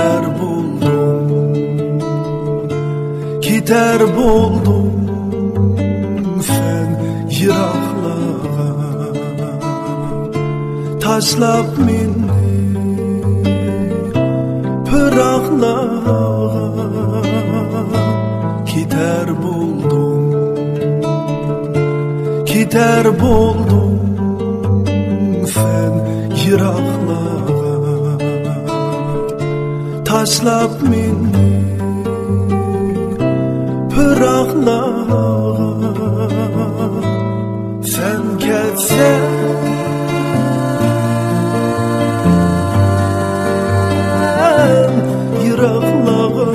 gider buldum, gider buldum sen yıraklara, taşlap minni pıraqlara, gider buldum, gider buldum sen yıraklara, taşlap minni pıraqlara. Sen ketsen yıraklara,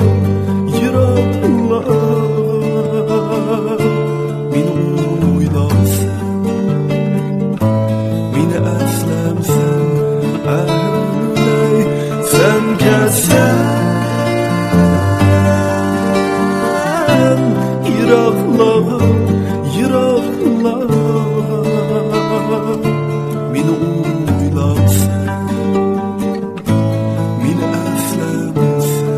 yıraklara, meni uylarsan, meni əsləmsən, əley. Sen ketsen yıraklara, yıraklara, meni uylarsan, meni əsləmsən.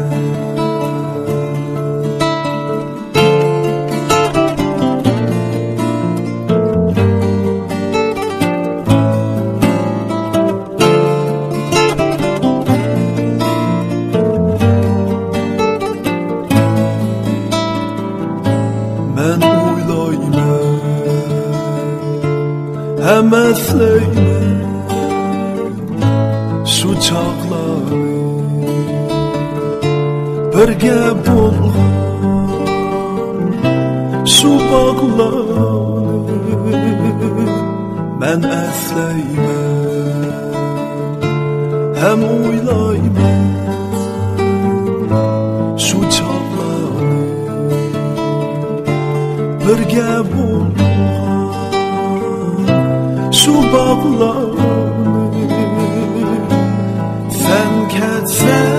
Mən uylayman, həm əsləyman şu çağları, birgə bolğan şu bağları. Mən əsləyman, həm uylayman şu çağları, birgə bolğan şu bağları. Sen ketsen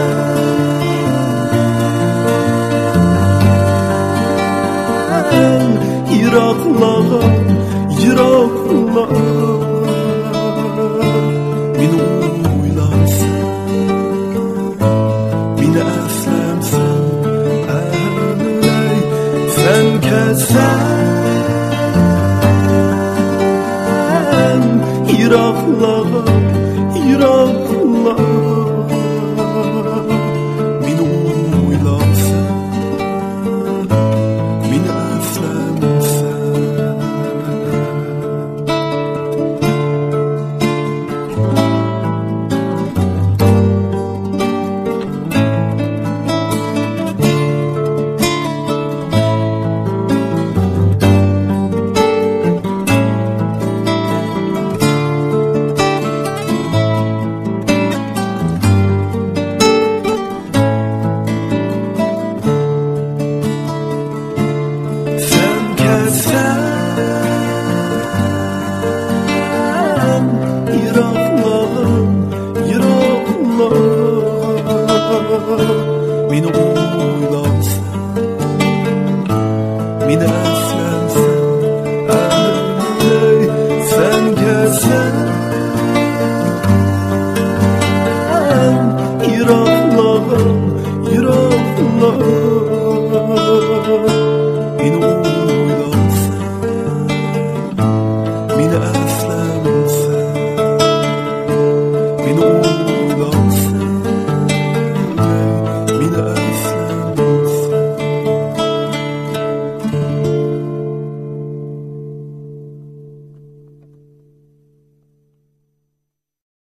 yıraklara, yıraklara, meni uylarsan, meni əsləmsən, əley. Sen ketsen yıraklara, yıraklara, meni uylarsan, meni əsləmsən. Meni uylarsan, meni